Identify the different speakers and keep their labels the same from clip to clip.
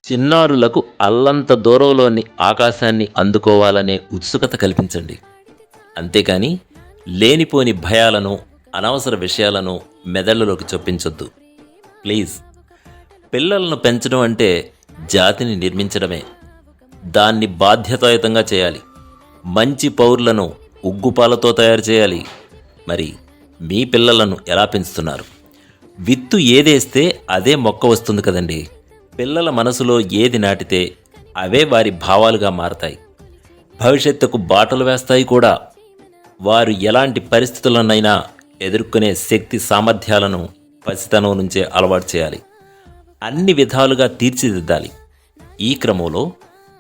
Speaker 1: చిన్నారులకు అల్లంత దూరంలోని ఆకాశాన్ని అందుకోవాలనే ఉత్సుకత కల్పించండి. అంతేకాని లేనిపోని భయాలను, అనవసర విషయాలను మెదళ్ళలోకి చొప్పించొద్దు. ప్లీజ్. పిల్లలను పెంచడం అంటే జాతిని నిర్మించడమే. దాన్ని బాధ్యతాయుతంగా చేయాలి. మంచి పౌరులను ఉగ్గుపాలతో తయారు చేయాలి. మరి మీ పిల్లలను ఎలా పెంచుతున్నారు? విత్తు ఏదేస్తే అదే మొక్క వస్తుంది కదండి. పిల్లల మనసులో ఏది నాటితే అవే వారి భావాలుగా మారతాయి. భవిష్యత్తుకు బాటలు వేస్తాయి కూడా. వారు ఎలాంటి పరిస్థితులనైనా ఎదుర్కొనే శక్తి సామర్థ్యాలను పసితనం నుంచే అలవాటు చేయాలి. అన్ని విధాలుగా తీర్చిదిద్దాలి. ఈ క్రమంలో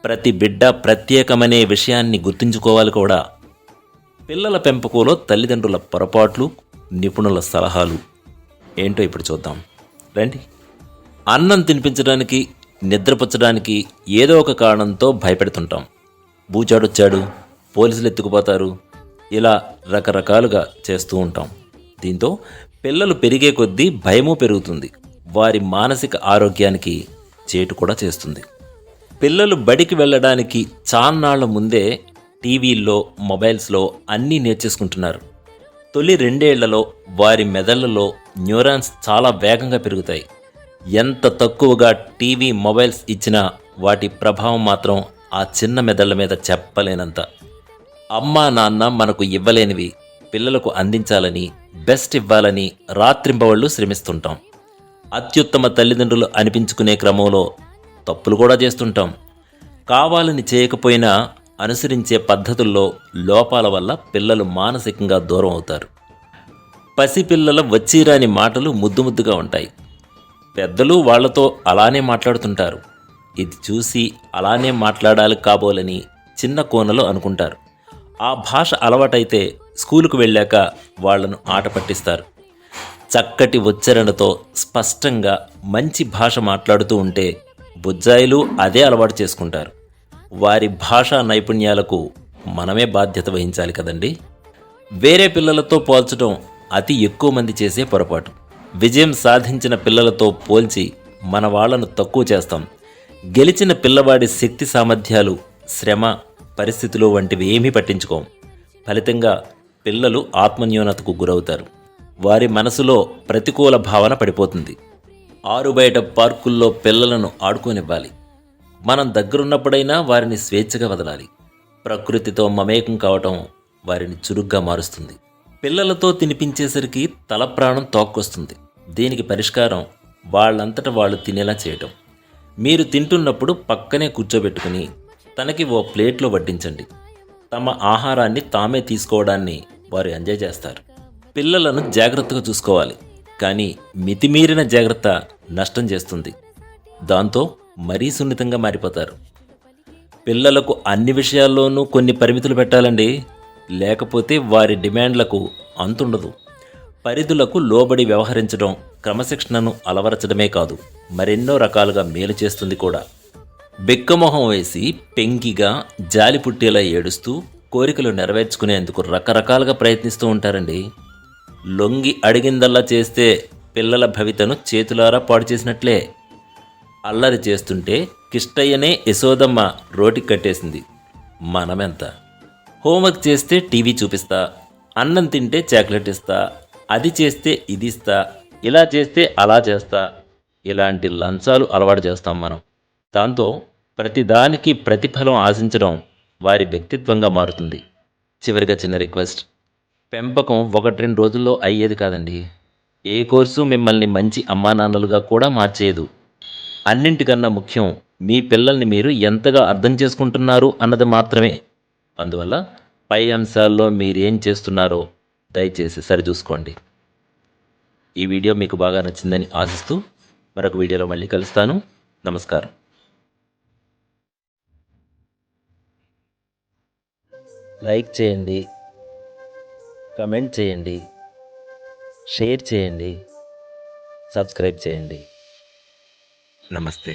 Speaker 1: ప్రతి బిడ్డ ప్రత్యేకమనే విషయాన్ని గుర్తుంచుకోవాలి కూడా. పిల్లల పెంపకంలో తల్లిదండ్రుల పొరపాట్లు, నిపుణుల సలహాలు ఏంటో ఇప్పుడు చూద్దాం రండి. అన్నం తినిపించడానికి, నిద్రపుచ్చడానికి ఏదో ఒక కారణంతో భయపెడుతుంటాం. బూచాడొచ్చాడు, పోలీసులు ఎత్తుకుపోతారు, ఇలా రకరకాలుగా చేస్తూ ఉంటాం. దీంతో పిల్లలు పెరిగే కొద్దీ భయమూ పెరుగుతుంది. వారి మానసిక ఆరోగ్యానికి చేటు కూడా చేస్తుంది. పిల్లలు బడికి వెళ్ళడానికి చాన్నాళ్ల ముందే టీవీల్లో, మొబైల్స్లో అన్నీ నేర్చేసుకుంటున్నారు. తొలి 2 ఏళ్లలో వారి మెదళ్లలో న్యూరాన్స్ చాలా వేగంగా పెరుగుతాయి. ఎంత తక్కువగా టీవీ, మొబైల్స్ ఇచ్చినా వాటి ప్రభావం మాత్రం ఆ చిన్న మెదళ్ల మీద చెప్పలేనంత. అమ్మా నాన్న మనకు ఇవ్వలేనివి పిల్లలకు అందించాలని, బెస్ట్ ఇవ్వాలని రాత్రింబవళ్ళు శ్రమిస్తుంటాం. అత్యుత్తమ తల్లిదండ్రులు అనిపించుకునే క్రమంలో తప్పులు కూడా చేస్తుంటాం. కావాలని చేయకపోయినా అనుసరించే పద్ధతుల్లో లోపాల వల్ల పిల్లలు మానసికంగా దూరం అవుతారు. పసిపిల్లల వచ్చిరాని మాటలు ముద్దుగా ఉంటాయి. పెద్దలు వాళ్లతో అలానే మాట్లాడుతుంటారు. ఇది చూసి అలానే మాట్లాడాలి కాబోలని చిన్న కోనలో అనుకుంటారు. ఆ భాష అలవాటైతే స్కూలుకు వెళ్ళాక వాళ్లను ఆట పట్టిస్తారు. చక్కటి ఉచ్చారణతో స్పష్టంగా మంచి భాష మాట్లాడుతూ ఉంటే బుజ్జాయిలు అదే అలవాటు చేసుకుంటారు. వారి భాషా నైపుణ్యాలకు మనమే బాధ్యత వహించాలి కదండి. వేరే పిల్లలతో పోల్చడం అతి ఎక్కువ మంది చేసే పొరపాటు. విజయం సాధించిన పిల్లలతో పోల్చి మన వాళ్లను తక్కువ చేస్తాం. గెలిచిన పిల్లవాడి శక్తి సామర్థ్యాలు, శ్రమ, పరిస్థితులు వంటివి ఏమీ పట్టించుకోం. ఫలితంగా పిల్లలు ఆత్మన్యూనతకు గురవుతారు. వారి మనసులో ప్రతికూల భావన పడిపోతుంది. ఆరుబయట పార్కుల్లో పిల్లలను ఆడుకోనివ్వాలి. మనం దగ్గరున్నప్పుడైనా వారిని స్వేచ్ఛగా వదలాలి. ప్రకృతితో మమేకం కావటం వారిని చురుగ్గా మారుస్తుంది. పిల్లలతో తినిపించేసరికి తల ప్రాణం తోక్కొస్తుంది. దీనికి పరిష్కారం వాళ్ళంతట వాళ్ళు తినేలా చేయటం. మీరు తింటున్నప్పుడు పక్కనే కూర్చోబెట్టుకుని తనకి ఓ ప్లేట్లో వడ్డించండి. తమ ఆహారాన్ని తామే తీసుకోవడాన్ని వారు ఎంజాయ్ చేస్తారు. పిల్లలను జాగ్రత్తగా చూసుకోవాలి. కానీ మితిమీరిన జాగ్రత్త నష్టం చేస్తుంది. దాంతో మరీ సున్నితంగా మారిపోతారు. పిల్లలకు అన్ని విషయాల్లోనూ కొన్ని పరిమితులు పెట్టాలండి. లేకపోతే వారి డిమాండ్లకు అంతుండదు. పరిధులకు లోబడి వ్యవహరించడం క్రమశిక్షణను అలవరచడమే కాదు, మరెన్నో రకాలుగా మేలు చేస్తుంది కూడా. బెక్కమొహం వేసి పెంకిగా జాలి పుట్టేలా ఏడుస్తూ కోరికలు నెరవేర్చుకునేందుకు రకరకాలుగా ప్రయత్నిస్తూ ఉంటారండి. లొంగి అడిగిందల్లా చేస్తే పిల్లల భవితను చేతులారా పాడు చేసినట్లే. అల్లరి చేస్తుంటే కిష్టయ్యనే యశోదమ్మ రోటికి కట్టేసింది. మనమెంత? హోంవర్క్ చేస్తే టీవీ చూపిస్తా, అన్నం తింటే చాక్లెట్ ఇస్తా, అది చేస్తే ఇది ఇస్తా, ఇలా చేస్తే అలా చేస్తా, ఇలాంటి లంచాలు అలవాటు చేస్తాం మనం. దాంతో ప్రతిదానికి ప్రతిఫలం ఆశించడం వారి వ్యక్తిత్వంగా మారుతుంది. చివరిగా చిన్న రిక్వెస్ట్. పెంపకం 1-2 రోజుల్లో అయ్యేది కాదండి. ఏ కోర్సు మిమ్మల్ని మంచి అమ్మానాన్నలుగా కూడా మార్చేయదు. అన్నింటికన్నా ముఖ్యం మీ పిల్లల్ని మీరు ఎంతగా అర్థం చేసుకుంటున్నారు అన్నది మాత్రమే. అందువల్ల పై అంశాల్లో మీరేం చేస్తున్నారో దయచేసి సరిచూసుకోండి. ఈ వీడియో మీకు బాగా నచ్చిందని ఆశిస్తూ మరొక వీడియోలో మళ్ళీ కలుస్తాను. నమస్కారం. లైక్ చేయండి, కమెంట్ చేయండి, షేర్ చేయండి, సబ్స్క్రైబ్ చేయండి. నమస్తే.